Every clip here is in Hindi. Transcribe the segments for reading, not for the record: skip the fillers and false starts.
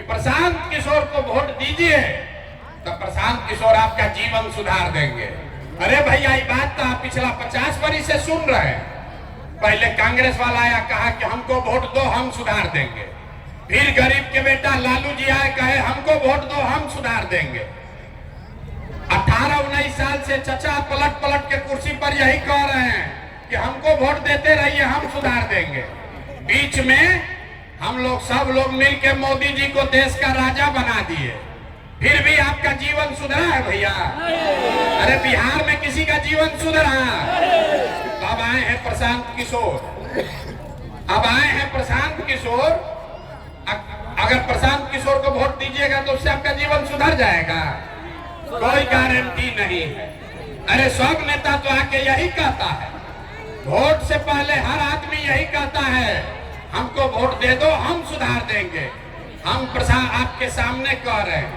प्रशांत किशोर को वोट दीजिए तो प्रशांत किशोर आपका जीवन सुधार देंगे। अरे भैया ये बात तो आप पिछला 50 वर्ष से सुन रहे हैं। पहले कांग्रेस वाला आया कहा कि हमको वोट दो हम सुधार देंगे, फिर गरीब के बेटा लालू जी आए कहे हमको वोट दो हम सुधार देंगे। 18-19 साल से चचा पलट पलट के कुर्सी पर यही कह रहे हैं कि हमको वोट देते रहिए हम सुधार देंगे। बीच में हम लोग सब लोग मिलकर मोदी जी को देश का राजा बना दिए, फिर भी आपका जीवन सुधरा है भैया? अरे बिहार में किसी का जीवन सुधरा? अब आए हैं प्रशांत किशोर, अब आए हैं प्रशांत किशोर। अगर प्रशांत किशोर को वोट दीजिएगा तो उससे आपका जीवन सुधर जाएगा? कोई गारंटी नहीं है। अरे सब नेता तो आके यही कहता है, वोट से पहले हर आदमी यही कहता है हमको वोट दे दो हम सुधार देंगे। हम आपके सामने कह रहे हैं,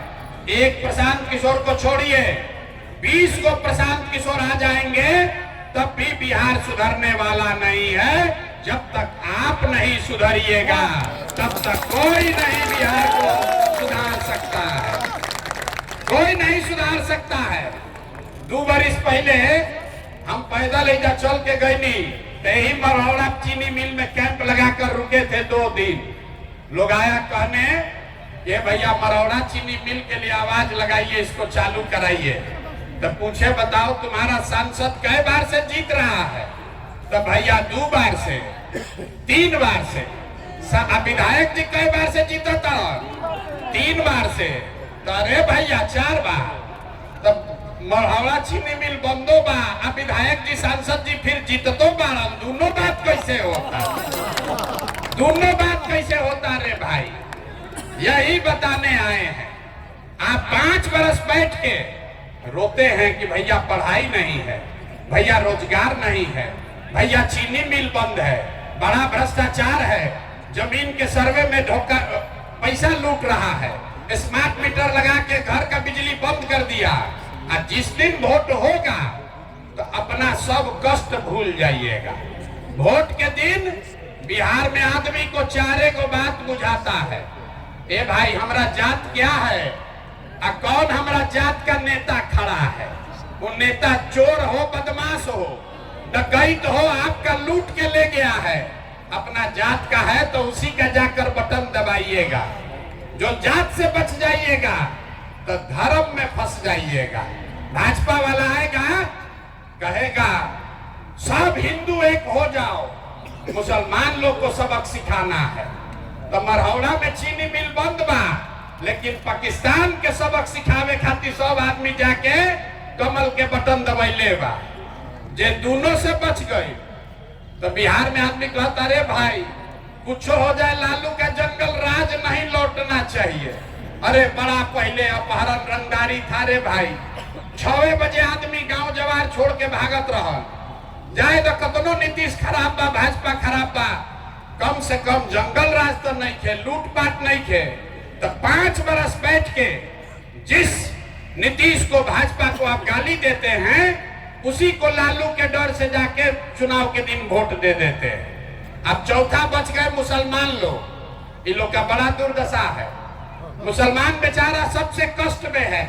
एक प्रशांत किशोर को छोड़िए, 20 को प्रशांत किशोर आ जाएंगे तब भी बिहार सुधरने वाला नहीं है। जब तक आप नहीं सुधरिएगा तब तक कोई नहीं बिहार को सुधार सकता है, कोई नहीं सुधार सकता है। 2 वर्ष पहले हम पैदल इधर चल के गए नहीं, यही मरौड़ा चीनी मिल में कैंप लगाकर रुके थे 2 दिन। लोग आया कहने ये भैया मरौड़ा चीनी मिल के लिए आवाज लगाइए, इसको चालू कराइए। तो पूछे बताओ तुम्हारा सांसद कई बार से जीत रहा है? तो भैया 2 बार से 3 बार से। विधायक जी कई बार से जीता था? 3 बार से। तो अरे भैया 4 बार। तब मरौड़ा चीनी मिल बंदो बा, अब विधायक जी सांसद जी फिर जीततो बारन, दोनों बात कैसे होता? दोनों बात कैसे होता रे भाई? यही बताने आए हैं। आप 5 बरस बैठ के रोते हैं कि भैया पढ़ाई नहीं है, भैया रोजगार नहीं है, भैया चीनी मिल बंद है, बड़ा भ्रष्टाचार है, जमीन के सर्वे में धोखा पैसा लूट रहा है, स्मार्ट मीटर लगा के घर का बिजली बंद कर दिया। और जिस दिन वोट होगा तो अपना सब कष्ट भूल जाइएगा। वोट के दिन बिहार में आदमी को 4 को बात बुझाता है, ए भाई हमारा जात क्या है, कौन हमारा जात का नेता खड़ा है। वो नेता चोर हो, बदमाश हो, डकैत हो, आपका लूट के ले गया है, अपना जात का है तो उसी का जाकर बटन दबाइएगा। जो जात से बच जाइएगा तो धर्म में फंस जाइएगा। भाजपा वाला आएगा कहेगा सब हिंदू एक हो जाओ, मुसलमान लोग को सबक सिखाना है। तो मरौड़ा में चीनी मिल बंद बा, लेकिन पाकिस्तान के सबक सिखावे खातिर सब आदमी जाके कमल के बटन दबैले बा। जे दोनों से बच गए तो बिहार में आदमी कहता रे भाई कुछ हो जाए लालू का जंगल राज नहीं लौटना चाहिए। अरे बड़ा पहले अपहरण रंगदारी था रे भाई, 6 बजे आदमी गांव जवार छोड़ के भागत रहा। जाए तो कतनो नीतीश खराब बा, भाजपा खराब बा, कम से कम जंगल राज तो नहीं थे, लूटपाट नहीं थे। तो 5 बरस बैठ के जिस नीतीश को भाजपा को आप गाली देते हैं उसी को लालू के डर से जाके चुनाव के दिन वोट दे देते हैं। अब चौथा बच गए मुसलमान लोग, इन लोग का बड़ा दुर्दशा है। मुसलमान बेचारा सबसे कष्ट में है,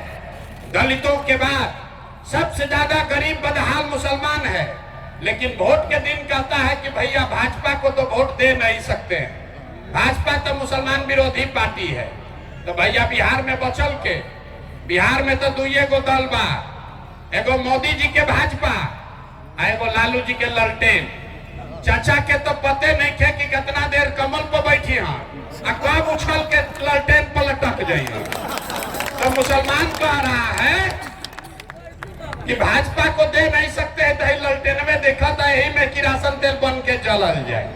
दलितों के बाद सबसे ज्यादा गरीब बदहाल मुसलमान है। लेकिन वोट के दिन कहता है कि भैया भाजपा को तो वोट दे नहीं सकते, भाजपा तो मुसलमान विरोधी पार्टी है। तो भैया बिहार में बचल के, बिहार में तो 2 गो दल बा, एगो मोदी जी के भाजपा, एगो लालू जी के ललटेन। चाचा के तो पते नहीं थे कि कितना देर कमल पर बैठी हैं, कब उछल के ललटेन पलटक जाइए। तो मुसलमान कह रहा है कि भाजपा को दे नहीं सकते है, तो ललटेन में देखा था यही में किरासन तेल बन के जलल जाए।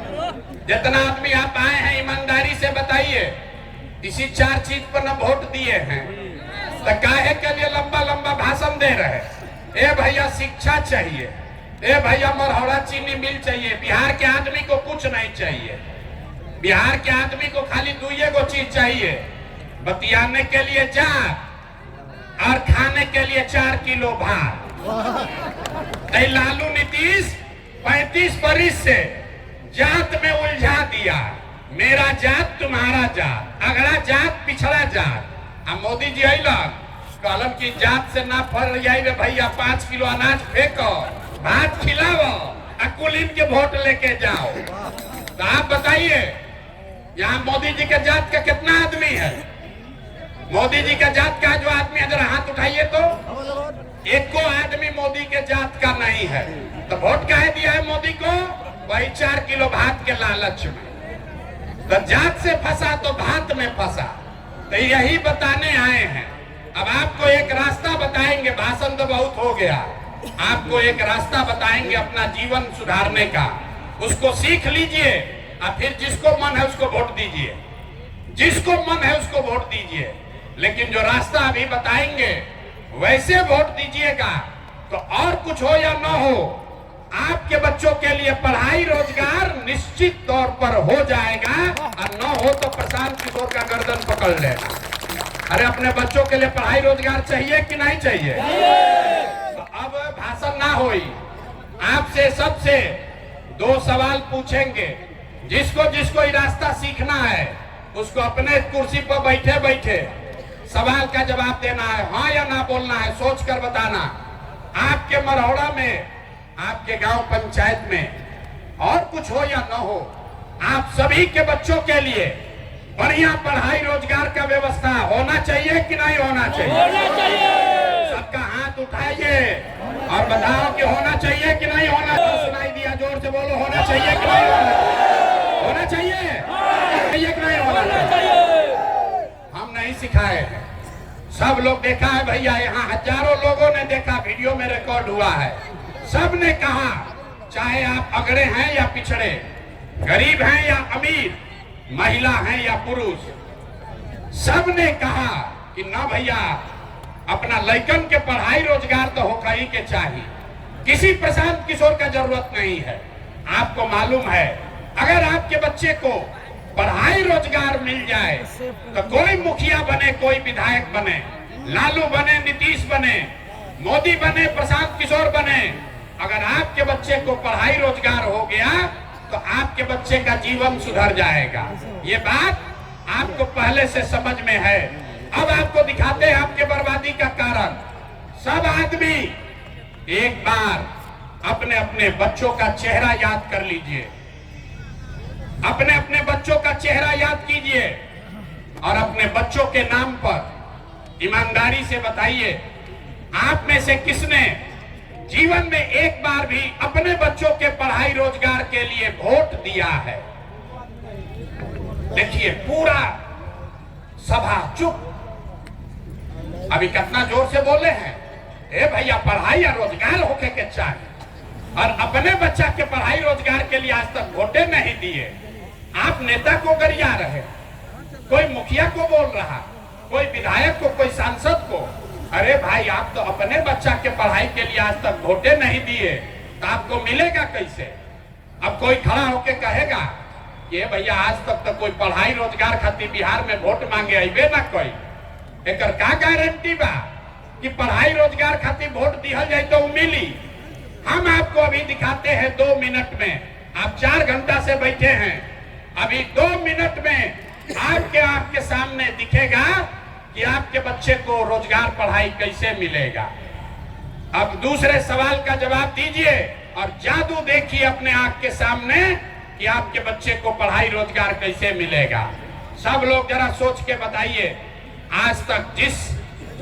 जितना आदमी आप आए हैं ईमानदारी से बताइए, इसी 4 चीज पर न वोट दिए हैं तो काहे के लिए लंबा लंबा भाषण दे रहे? ए भैया शिक्षा चाहिए, ए भैया मरौड़ा चीनी मिल चाहिए। बिहार के आदमी को कुछ नहीं चाहिए, बिहार के आदमी को खाली 2 गो चीज चाहिए, बतियाने के लिए जात और खाने के लिए 4 किलो भात। लालू नीतीश 35 बरिस से जात में उलझा दिया, मेरा जात तुम्हारा जात, अगला जात पिछड़ा जात। अब मोदी जी अलन कहलन की जात से ना फल रे भैया 5 किलो अनाज फेंको, भात खिलाओ, कुलीन के वोट लेके जाओ। तो आप बताइए यहाँ मोदी जी के जात का कितना आदमी है? मोदी जी के जात का जो आदमी है जरा हाथ उठाइए तो एक को आदमी मोदी के जात का नहीं है। तो वोट काहे दिया है मोदी को? वही 4 किलो भात के लालच में। तो जात से फंसा तो भात में फंसा। तो यही बताने आए हैं। अब आपको एक रास्ता बताएंगे, भाषण तो बहुत हो गया, आपको एक रास्ता बताएंगे अपना जीवन सुधारने का, उसको सीख लीजिए और फिर जिसको मन है उसको वोट दीजिए, जिसको मन है उसको वोट दीजिए। लेकिन जो रास्ता अभी बताएंगे वैसे वोट दीजिएगा तो और कुछ हो या ना हो, आपके बच्चों के लिए पढ़ाई रोजगार निश्चित तौर पर हो जाएगा, और न हो तो प्रशांत किशोर का गर्दन पकड़ लेना। अरे अपने बच्चों के लिए पढ़ाई रोजगार चाहिए कि नहीं चाहिए? तो अब भाषण ना होई, आपसे सबसे 2 सवाल पूछेंगे। जिसको जिसको ये रास्ता सीखना है उसको अपने कुर्सी पर बैठे बैठे सवाल का जवाब देना है, हाँ या ना बोलना है, सोच कर बताना। आपके मरौड़ा में, आपके गांव पंचायत में और कुछ हो या ना हो, आप सभी के बच्चों के लिए बढ़िया पढ़ाई रोजगार का व्यवस्था होना चाहिए कि नहीं होना चाहिए? होना चाहिए। सबका हाथ उठाइए और बताओ कि होना चाहिए कि नहीं होना चाहिए। सुनाई दिया, जोर से बोलो, होना चाहिए कि नहीं होना चाहिए? होना चाहिए कि नहीं होना चाहिए? हम नहीं सिखाए, सब लोग देखा है भैया, यहाँ हजारों लोगों ने देखा, वीडियो में रिकॉर्ड हुआ है। सब ने कहा, चाहे आप अगड़े हैं या पिछड़े, गरीब हैं या अमीर, महिला हैं या पुरुष, सब ने कहा कि ना भैया अपना लड़कन के पढ़ाई रोजगार तो होगा ही के चाहिए, किसी प्रशांत किशोर का जरूरत नहीं है। आपको मालूम है अगर आपके बच्चे को पढ़ाई रोजगार मिल जाए तो कोई मुखिया बने, कोई विधायक बने, लालू बने, नीतीश बने, मोदी बने, प्रशांत किशोर बने, अगर आपके बच्चे को पढ़ाई रोजगार हो गया तो आपके बच्चे का जीवन सुधर जाएगा। ये बात आपको पहले से समझ में है। अब आपको दिखाते हैं आपके बर्बादी का कारण। सब आदमी एक बार अपने अपने बच्चों का चेहरा याद कर लीजिए, अपने अपने बच्चों का चेहरा याद कीजिए और अपने बच्चों के नाम पर ईमानदारी से बताइए, आप में से किसने जीवन में एक बार भी अपने बच्चों के पढ़ाई रोजगार के लिए वोट दिया है? देखिए पूरा सभा चुप। अभी कितना जोर से बोले हैं, ए भैया पढ़ाई या रोजगार होके के चाहिए, और अपने बच्चा के पढ़ाई रोजगार के लिए आज तक वोटे नहीं दिए। आप नेता को गरिया रहे, कोई मुखिया को बोल रहा, कोई विधायक को, कोई सांसद को। अरे भाई आप तो अपने बच्चा के पढ़ाई के लिए आज तक वोटे नहीं दिए तो आपको मिलेगा कैसे? अब कोई खड़ा होके कहेगा कि भैया आज तक तो कोई पढ़ाई रोजगार खातिर बिहार में वोट मांगे अबे ना कोई, एक का गारंटी बा कि पढ़ाई रोजगार खातिर वोट दिया जाए तो मिली? हम आपको अभी दिखाते हैं 2 मिनट में, आप 4 घंटा से बैठे हैं, अभी 2 मिनट में आपके सामने दिखेगा कि आपके बच्चे को रोजगार पढ़ाई कैसे मिलेगा। अब दूसरे सवाल का जवाब दीजिए और जादू देखिए अपने आंख के सामने कि आपके बच्चे को पढ़ाई रोजगार कैसे मिलेगा। सब लोग जरा सोच के बताइए, आज तक जिस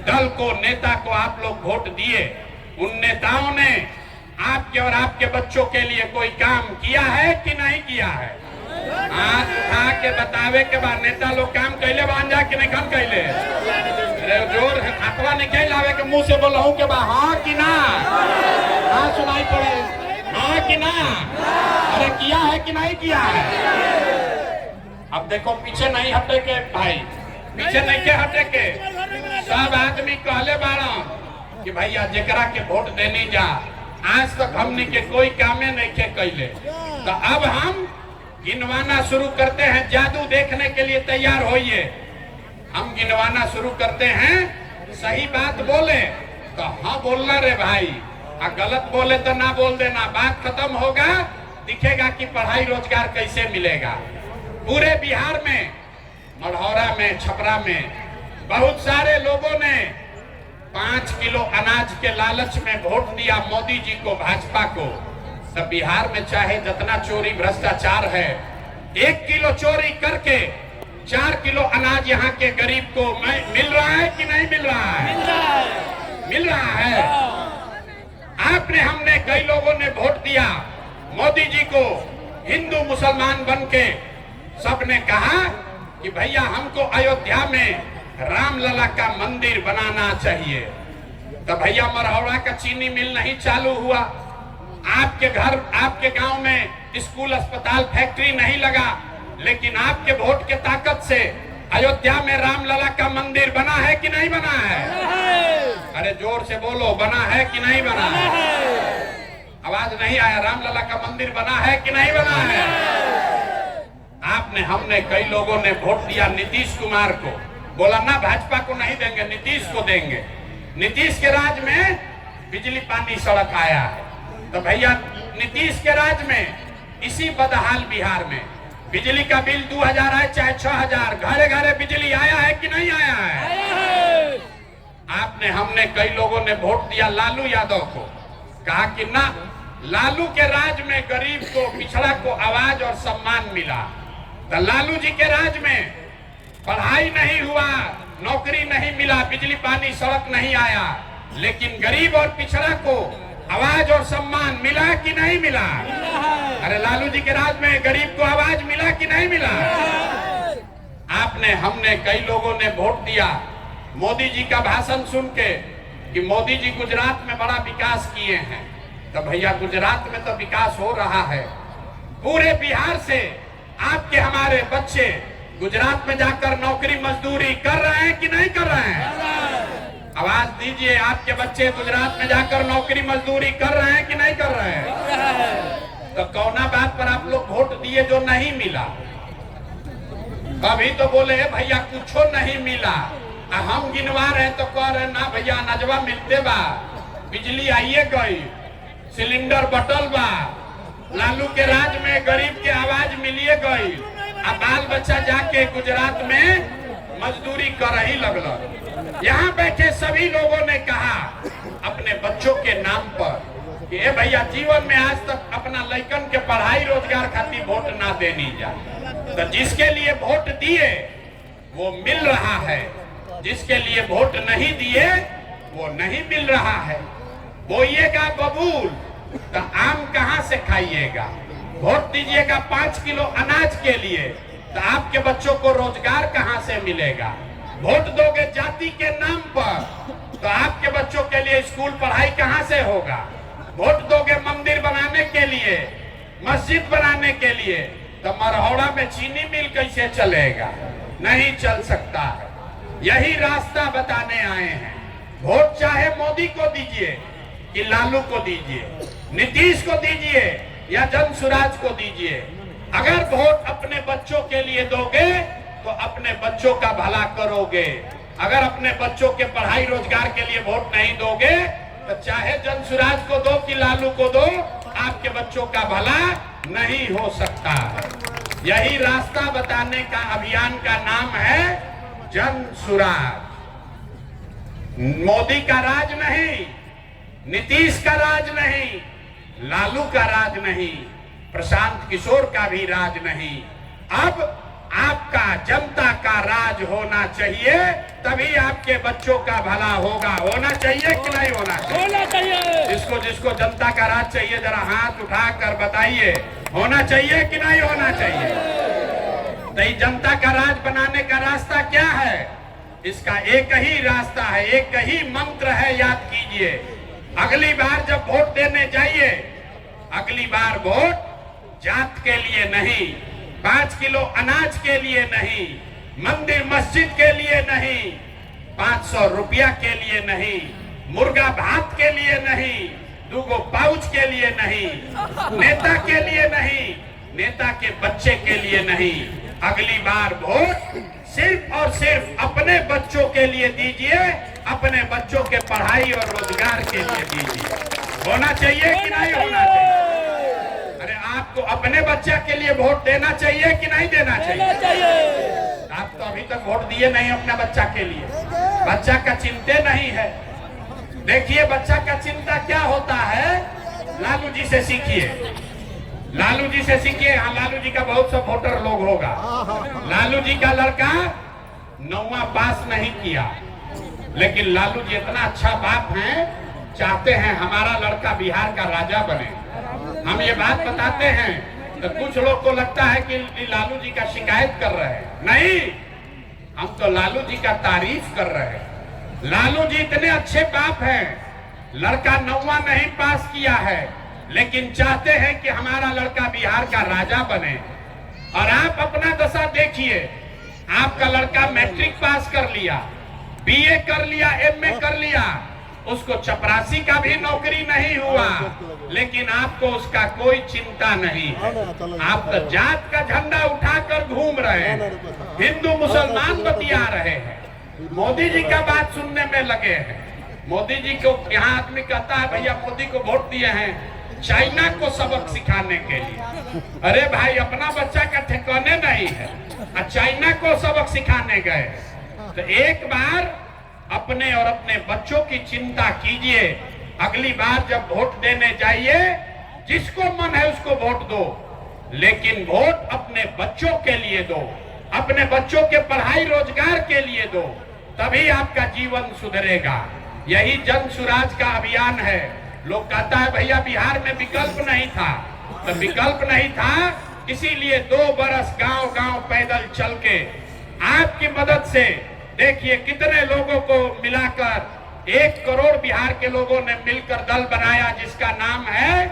दल को, नेता को आप लोग वोट दिए, उन नेताओं ने आपके और आपके बच्चों के लिए कोई काम किया है कि नहीं किया है? हाथ उठा के बतावे के बाद नेता लोग काम कैले बांजा कि नहीं काम कैले? अरे जोर हाथवा निकल आवे के मुंह से बोलहूं के बाद हाँ कि ना? हाँ सुनाई पड़े, हाँ कि ना? अरे किया है कि नहीं किया है? अब देखो पीछे नहीं हटे के भाई, पीछे नहीं के हटे के। सब आदमी कहले बाड़ा कि भैया जेकरा के वोट देने जा, आज तक हमने के कोई कामे नहीं के कैले। तो अब हम गिनवाना शुरू करते हैं, जादू देखने के लिए तैयार होइए। हम गिनवाना शुरू करते हैं, सही बात बोले तो हाँ बोलना रे भाई, और गलत बोले तो ना बोल देना। बात खत्म होगा, दिखेगा कि पढ़ाई रोजगार कैसे मिलेगा। पूरे बिहार में, मढ़ौरा में, छपरा में बहुत सारे लोगों ने 5 किलो अनाज के लालच में वोट दिया मोदी जी को, भाजपा को। तब बिहार में चाहे जितना चोरी भ्रष्टाचार है, 1 किलो चोरी करके 4 किलो अनाज यहाँ के गरीब को मिल रहा है कि नहीं मिल रहा है? मिल रहा है। आपने, हमने, कई लोगों ने वोट दिया मोदी जी को। हिंदू मुसलमान बन के सबने कहा कि भैया हमको अयोध्या में रामलला का मंदिर बनाना चाहिए। तो भैया मरहौड़ा का चीनी मिल नहीं चालू हुआ, आपके घर, आपके गांव में स्कूल, अस्पताल, फैक्ट्री नहीं लगा, लेकिन आपके वोट के ताकत से अयोध्या में रामलला का मंदिर बना है कि नहीं बना है? अरे जोर से बोलो, बना है कि नहीं बना है? आवाज नहीं आया। रामलला का मंदिर बना है कि नहीं बना है? आपने, हमने, कई लोगों ने वोट दिया नीतीश कुमार को। बोला ना भाजपा को नहीं देंगे, नीतीश को देंगे। नीतीश के राज में बिजली, पानी, सड़क आया है। तो भैया नीतीश के राज में इसी बदहाल बिहार में बिजली का बिल 2000 आए चाहे 6000, घरे घरे बिजली आया है कि नहीं आया है? आपने, हमने, कई लोगों ने वोट दिया लालू यादव को। कहा कि ना, लालू के राज में गरीब को, पिछड़ा को आवाज और सम्मान मिला। तो लालू जी के राज में पढ़ाई नहीं हुआ, नौकरी नहीं मिला, बिजली, पानी, सड़क नहीं आया, लेकिन गरीब और पिछड़ा को आवाज और सम्मान मिला कि नहीं मिला? अरे लालू जी के राज में गरीब को आवाज मिला कि नहीं मिला? आपने, हमने, कई लोगों ने वोट दिया मोदी जी का भाषण सुन के कि मोदी जी गुजरात में बड़ा विकास किए हैं। तो भैया गुजरात में तो विकास हो रहा है। पूरे बिहार से आपके, हमारे बच्चे गुजरात में जाकर नौकरी मजदूरी कर रहे हैं कि नहीं कर रहे हैं? आवाज दीजिए, आपके बच्चे गुजरात में जाकर नौकरी मजदूरी कर रहे हैं कि नहीं कर रहे हैं? तो कौना बात पर आप लोग वोट दिए जो नहीं मिला? कभी तो बोले भैया कुछ नहीं मिला, हम गिनवा रहे तो कह रहे ना भैया अनाजवा मिलते बा, बिजली आइए गई, सिलेंडर बटल बा, लालू के राज में गरीब के आवाज मिलिए गई। अब बाल बच्चा जाके गुजरात में मजदूरी कर ही लगल। यहाँ बैठे सभी लोगों ने कहा अपने बच्चों के नाम पर कि ए भैया जीवन में आज तक अपना लड़कन के पढ़ाई रोजगार खातिर वोट ना देनी जा। तो जिसके लिए वोट दिए वो मिल रहा है, जिसके लिए वोट नहीं दिए वो नहीं मिल रहा है। बोइएगा बबूल तो आम कहाँ से खाइएगा? वोट दीजिएगा 5 किलो अनाज के लिए तो आपके बच्चों को रोजगार कहाँ से मिलेगा? वोट दोगे जाति के नाम पर तो आपके बच्चों के लिए स्कूल पढ़ाई कहाँ से होगा? वोट दोगे मंदिर बनाने के लिए, मस्जिद बनाने के लिए, तो मरहौड़ा में चीनी मिल कैसे चलेगा? नहीं चल सकता है। यही रास्ता बताने आए हैं। वोट चाहे मोदी को दीजिए कि लालू को दीजिए, नीतीश को दीजिए या जनसुराज को दीजिए, अगर वोट अपने बच्चों के लिए दोगे तो अपने बच्चों का भला करोगे। अगर अपने बच्चों के पढ़ाई रोजगार के लिए वोट नहीं दोगे तो चाहे जनसुराज को दो कि लालू को दो, आपके बच्चों का भला नहीं हो सकता है। यही रास्ता बताने का अभियान का नाम है जनसुराज। मोदी का राज नहीं, नीतीश का राज नहीं, लालू का राज नहीं, प्रशांत किशोर का भी राज नहीं। अब आपका, जनता का राज होना चाहिए, तभी आपके बच्चों का भला होगा। होना चाहिए कि नहीं होना चाहिए? होना चाहिए। जिसको जिसको जनता का राज चाहिए जरा हाथ उठाकर बताइए, होना चाहिए कि नहीं होना चाहिए? तो जनता का राज बनाने का रास्ता क्या है? इसका एक ही रास्ता है, एक ही मंत्र है, याद कीजिए। अगली बार जब वोट देने जाइए, अगली बार वोट जात के लिए नहीं, 5 किलो अनाज के लिए नहीं, मंदिर मस्जिद के लिए नहीं, 500 रुपया के लिए नहीं, मुर्गा भात के लिए नहीं, 2 पाउच के लिए नहीं, नेता के लिए नहीं, नेता के बच्चे के लिए नहीं। अगली बार वोट सिर्फ और सिर्फ अपने बच्चों के लिए दीजिए, अपने बच्चों के पढ़ाई और रोजगार के लिए दीजिए। होना चाहिए कि नहीं होना चाहिए? अरे आप आपको अपने बच्चा के लिए वोट देना चाहिए कि नहीं देना चाहिए? आप तो अभी तक वोट दिए नहीं अपने बच्चा के लिए, बच्चा का चिंता नहीं है। देखिए बच्चा का चिंता क्या होता है, लालू जी से सीखिए, लालू जी से सीखिए। हाँ, लालू जी का बहुत सा वोटर लोग होगा। लालू जी का लड़का 9वां पास नहीं किया, लेकिन लालू जी इतना अच्छा बाप हैं, चाहते हैं हमारा लड़का बिहार का राजा बने। हम ये बात बताते हैं तो कुछ लोग को लगता है कि लालू जी का शिकायत कर रहे हैं। नहीं, हम तो लालू जी का तारीफ कर रहे हैं। लालू जी इतने अच्छे बाप हैं, लड़का 9वां नहीं पास किया है, लेकिन चाहते हैं कि हमारा लड़का बिहार का राजा बने। और आप अपना दशा देखिए, आपका लड़का मैट्रिक पास कर लिया, बीए कर लिया, एमए कर लिया, उसको चपरासी का भी नौकरी नहीं हुआ, लेकिन आपको उसका कोई चिंता नहीं है। आप तो जात का झंडा उठाकर घूम रहे हैं, हिंदू मुसलमान बतिया रहे हैं, मोदी जी का बात सुनने में लगे हैं। मोदी जी को यहाँ आदमी कहता है भैया मोदी को वोट दिए हैं चाइना को सबक सिखाने के लिए। अरे भाई, अपना बच्चा का ठिकाने नहीं है, चाइना को सबक सिखाने गए। तो एक बार अपने और अपने बच्चों की चिंता कीजिए। अगली बार जब वोट देने जाइए, जिसको मन है उसको वोट दो, लेकिन वोट अपने बच्चों के लिए दो, अपने बच्चों के पढ़ाई रोजगार के लिए दो, तभी आपका जीवन सुधरेगा। यही जन सुराज का अभियान है। लोग कहता है भैया बिहार में विकल्प नहीं था, तो विकल्प नहीं था इसीलिए 2 बरस गांव गांव पैदल चल के आपकी मदद से देखिए कितने लोगों को मिलाकर 1 करोड़ बिहार के लोगों ने मिलकर दल बनाया, जिसका नाम है,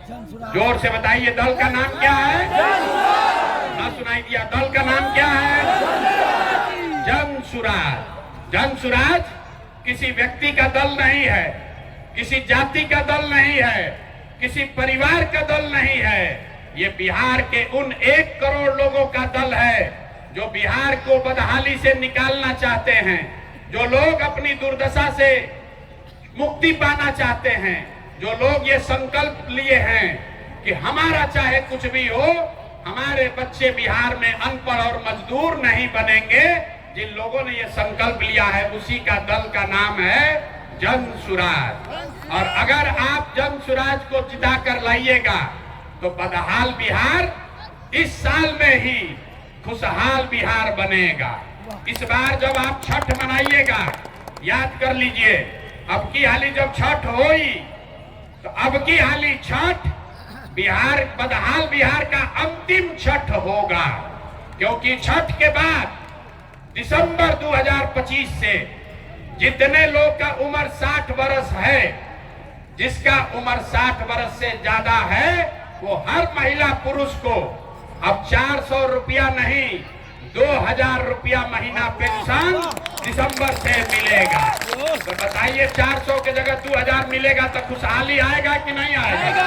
जोर से बताइए दल का नाम क्या है? ना सुनाई दिया? दल का नाम क्या है? जन सुराज। जन सुराज किसी व्यक्ति का दल नहीं है, किसी जाति का दल नहीं है, किसी परिवार का दल नहीं है। ये बिहार के उन 1 करोड़ लोगों का दल है जो बिहार को बदहाली से निकालना चाहते हैं, जो लोग अपनी दुर्दशा से मुक्ति पाना चाहते हैं, जो लोग ये संकल्प लिए हैं कि हमारा चाहे कुछ भी हो, हमारे बच्चे बिहार में अनपढ़ और मजदूर नहीं बनेंगे। जिन लोगों ने ये संकल्प लिया है, उसी का दल का नाम है जन सुराज। और अगर आप जन सुराज को जिता कर लाइएगा तो बदहाल बिहार इस साल में ही खुशहाल बिहार बनेगा। इस बार जब आप छठ मनाइएगा, याद कर लीजिए, अब की हाली जब छठ होई तो अब की हाली छठ बिहार, बदहाल बिहार का अंतिम छठ होगा। क्योंकि छठ के बाद दिसंबर 2025 से जितने लोग का उम्र 60 वर्ष है, जिसका उम्र 60 वर्ष से ज्यादा है, वो हर महिला पुरुष को अब 400 रुपया नहीं 2000 रुपया महीना पेंशन दिसंबर से मिलेगा। तो बताइए 400 के जगह 2000 मिलेगा तो खुशहाली आएगा कि नहीं आएगा?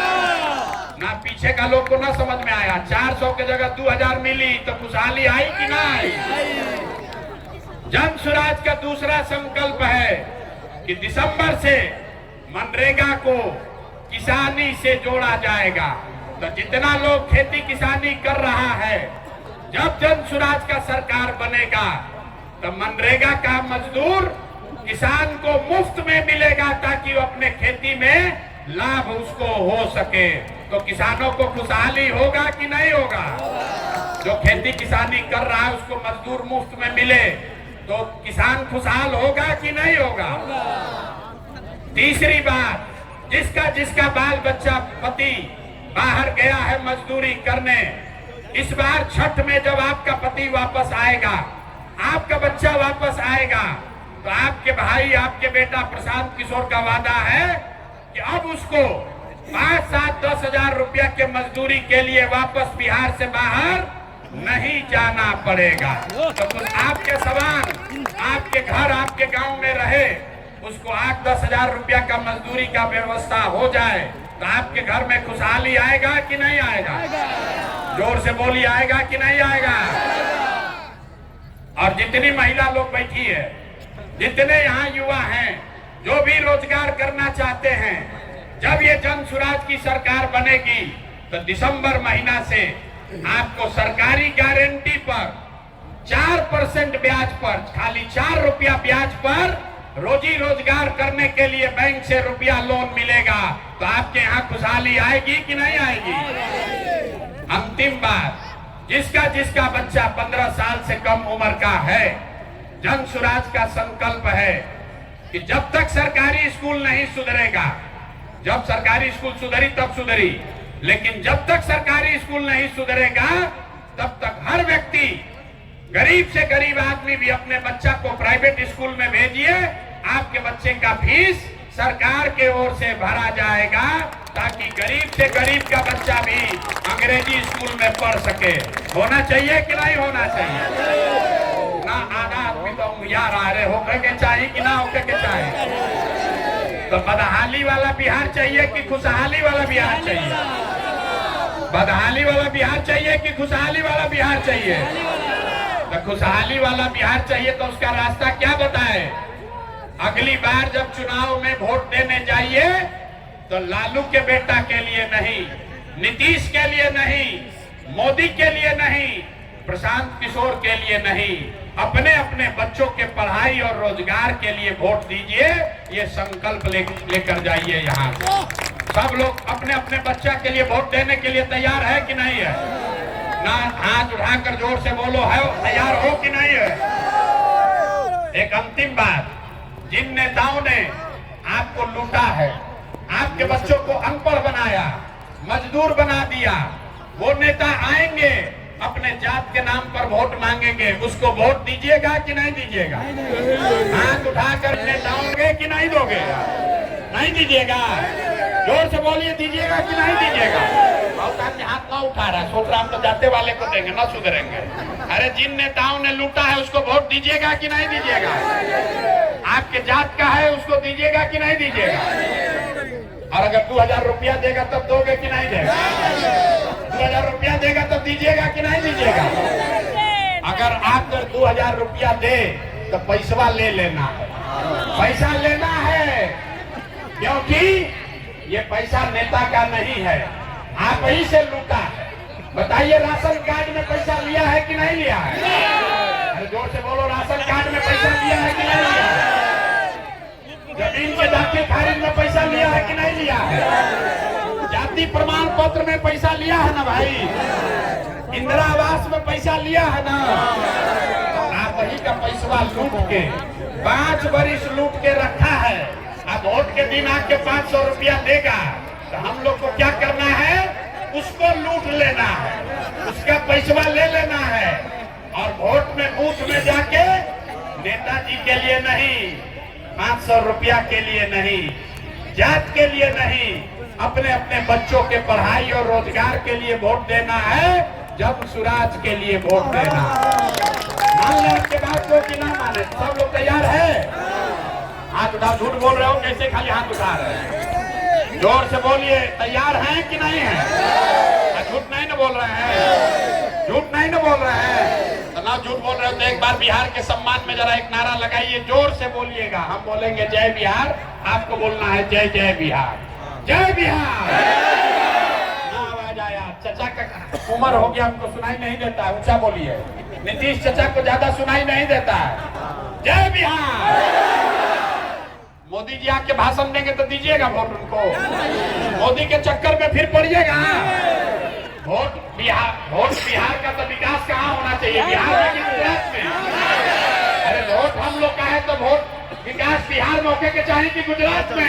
ना पीछे का लोग को ना समझ में आया। 400 के जगह 2000 मिली तो खुशहाली आई कि ना आई? जन सुराज का दूसरा संकल्प है कि दिसंबर से मनरेगा को किसानी से जोड़ा जाएगा। तो जितना लोग खेती किसानी कर रहा है, जब जन सुराज का सरकार बनेगा तो मनरेगा का मजदूर किसान को मुफ्त में मिलेगा, ताकि वो अपने खेती में लाभ उसको हो सके। तो किसानों को खुशहाली होगा कि नहीं होगा? जो खेती किसानी कर रहा है उसको मजदूर मुफ्त में मिले तो किसान खुशहाल होगा कि नहीं होगा? तीसरी बात, जिसका बाल बच्चा पति बाहर गया है मजदूरी करने, इस बार छठ में जब आपका पति वापस आएगा, आपका बच्चा वापस आएगा, तो आपके भाई, आपके बेटा प्रशांत किशोर का वादा है कि अब उसको 5, 7, 10 हजार रुपया के मजदूरी के लिए वापस बिहार से बाहर नहीं जाना पड़ेगा। तो कुछ आपके समान आपके घर, आपके गांव में रहे, उसको 8-10 हजार रुपया का मजदूरी का व्यवस्था हो जाए तो आपके घर में खुशहाली आएगा कि नहीं आएगा? जोर से बोलिए, आएगा कि नहीं आएगा? और जितनी महिला लोग बैठी है, जितने यहाँ युवा हैं जो भी रोजगार करना चाहते हैं, जब ये जन सुराज की सरकार बनेगी तो दिसंबर महीना से आपको सरकारी गारंटी पर 4% ब्याज पर, खाली 4 रुपया ब्याज पर रोजी रोजगार करने के लिए बैंक से रुपया लोन मिलेगा। तो आपके यहाँ खुशहाली आएगी कि नहीं आएगी? अंतिम बात, जिसका जिसका बच्चा 15 साल से कम उम्र का है, जन सुराज का संकल्प है कि जब तक सरकारी स्कूल नहीं सुधरेगा, जब सरकारी स्कूल सुधरी तब सुधरी, लेकिन जब तक सरकारी स्कूल नहीं सुधरेगा तब तक हर व्यक्ति, गरीब से गरीब आदमी भी अपने बच्चा को प्राइवेट स्कूल में भेजिए। आपके बच्चे का फीस सरकार के ओर से भरा जाएगा ताकि गरीब से गरीब का बच्चा भी अंग्रेजी स्कूल में पढ़ सके। होना चाहिए कि नहीं होना चाहिए? ना आधा आदमी तो यार आ रहे होकर के चाहिए कि ना होकर के चाहिए? तो बदहाली वाला बिहार चाहिए कि खुशहाली वाला बिहार चाहिए? बदहाली वाला बिहार चाहिए कि खुशहाली वाला बिहार चाहिए? तो खुशहाली वाला बिहार चाहिए तो उसका रास्ता क्या बताए? अगली बार जब चुनाव में वोट देने जाइए तो लालू के बेटा के लिए नहीं, नीतीश के लिए नहीं, मोदी के लिए नहीं, प्रशांत किशोर के लिए नहीं, अपने अपने बच्चों के पढ़ाई और रोजगार के लिए वोट दीजिए। ये संकल्प लेकर जाइए। यहाँ सब लोग अपने अपने बच्चा के लिए वोट देने के लिए तैयार है कि नहीं है? ना हाथ उठाकर जोर से बोलो, है तैयार हो कि नहीं है? एक अंतिम बात, जिन नेताओं ने आपको लूटा है, आपके बच्चों को अनपढ़ बनाया, मजदूर बना दिया, वो नेता आएंगे अपने जात के नाम पर वोट मांगेंगे, उसको वोट दीजिएगा कि नहीं दीजिएगा? हाथ उठाकर नेताओं कि नहीं दोगे? नहीं दीजिएगा? जोर से बोलिए, दीजिएगा कि नहीं दीजिएगा? बहुत आदमी हाथ ना उठा रहा है, सोच रहा हम तो जाते वाले को देंगे, ना सुधरेंगे। अरे जिन नेताओं ने लूटा है उसको वोट दीजिएगा कि नहीं दीजिएगा? आपके जात का है उसको दीजिएगा कि नहीं दीजिएगा? और अगर 2000 रुपया देगा तब दोगे कि नहीं देगा? 2000 रुपया देगा तब दीजिएगा कि नहीं दीजिएगा? अगर आप 2000 रुपया दे तो पैसा ले लेना है, पैसा लेना है, क्योंकि ये पैसा नेता का नहीं है, आप ही से लूटा है। बताइए, राशन कार्ड में पैसा लिया है कि नहीं लिया है? अरे जोर से बोलो, राशन कार्ड में पैसा लिया है कि नहीं लिया है? जमीन के दाखिल खारिज में पैसा लिया है कि नहीं लिया है? जाति प्रमाण पत्र में पैसा लिया है ना भाई? इंदिरा आवास में पैसा लिया है ना? आप वही का पैसा लूट के 5 वर्ष लूट के रखा है। अब वोट के दिन आके 500 रुपया देगा तो हम लोग को क्या करना है? उसको लूट लेना है, उसका पैसा ले लेना है, और वोट में बूथ में जाके नेताजी के लिए नहीं, 500 रुपया के लिए नहीं, जात के लिए नहीं, अपने अपने बच्चों के पढ़ाई और रोजगार के लिए वोट देना है। जब सुराज के लिए वोट देना। मान लें आपके बात को कि ना माने? सब लोग तैयार है? हाथ उठाओ, झूठ बोल रहे हो कैसे खाली हाथ उठा रहे हैं? जोर से बोलिए, तैयार हैं कि नहीं है? झूठ नहीं ना बोल रहे हैं? झूठ नहीं ना बोल रहे हैं? तो ना झूठ बोल रहे हो तो एक बार बिहार के सम्मान में जरा एक नारा लगाइए, जोर से बोलिएगा। हम बोलेंगे जय बिहार, आपको बोलना है जय जय बिहार, जय बिहार। आवाज आया, चचा का उम्र हो गया, हमको सुनाई नहीं देता है, ऊंचा बोलिए। नीतीश चचा को ज्यादा सुनाई नहीं देता है। जय बिहार। मोदी जी आके भाषण देंगे तो दीजिएगा वोट उनको? मोदी के चक्कर में फिर पड़िएगा? वोट बिहार का तो विकास कहाँ होना चाहिए? बिहार में कि गुजरात में? अरे वोट हम लोग का है तो वोट विकास बिहार में होके के चाहिए कि गुजरात में?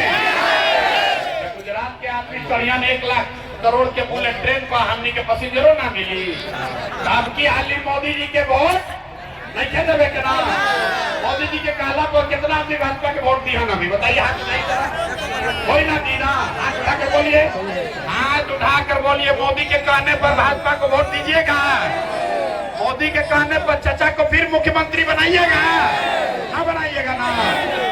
गुजरात के आदमी चढ़िया 1 लाख करोड़ के बुलेट ट्रेन को हमनी के पैसेंजरों ना मिली। आपकी हाली मोदी जी के वोट नहीं खे देवे के ना? मोदी जी के कहला पर कितना आदमी भाजपा के वोट दिया ना? भी बताइए, हाथ नहीं कोई ना दी ना? हाथ उठा के बोलिए, हाथ उठाकर बोलिए, मोदी के कहने पर भाजपा को वोट दीजिएगा? मोदी के कहने पर चचा को फिर मुख्यमंत्री बनाइएगा ना? बनाइएगा ना?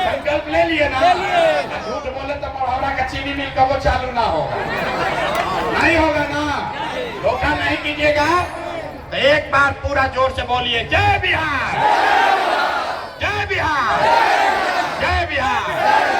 संकल्प ले लिए ना? झूठ बोले तो मढ़ौरा का चीनी मिल का वो चालू ना होगा, नहीं होगा ना? धोखा नहीं कीजिएगा। तो एक बार पूरा जोर से बोलिए, जय बिहार, जय बिहार, जय बिहार।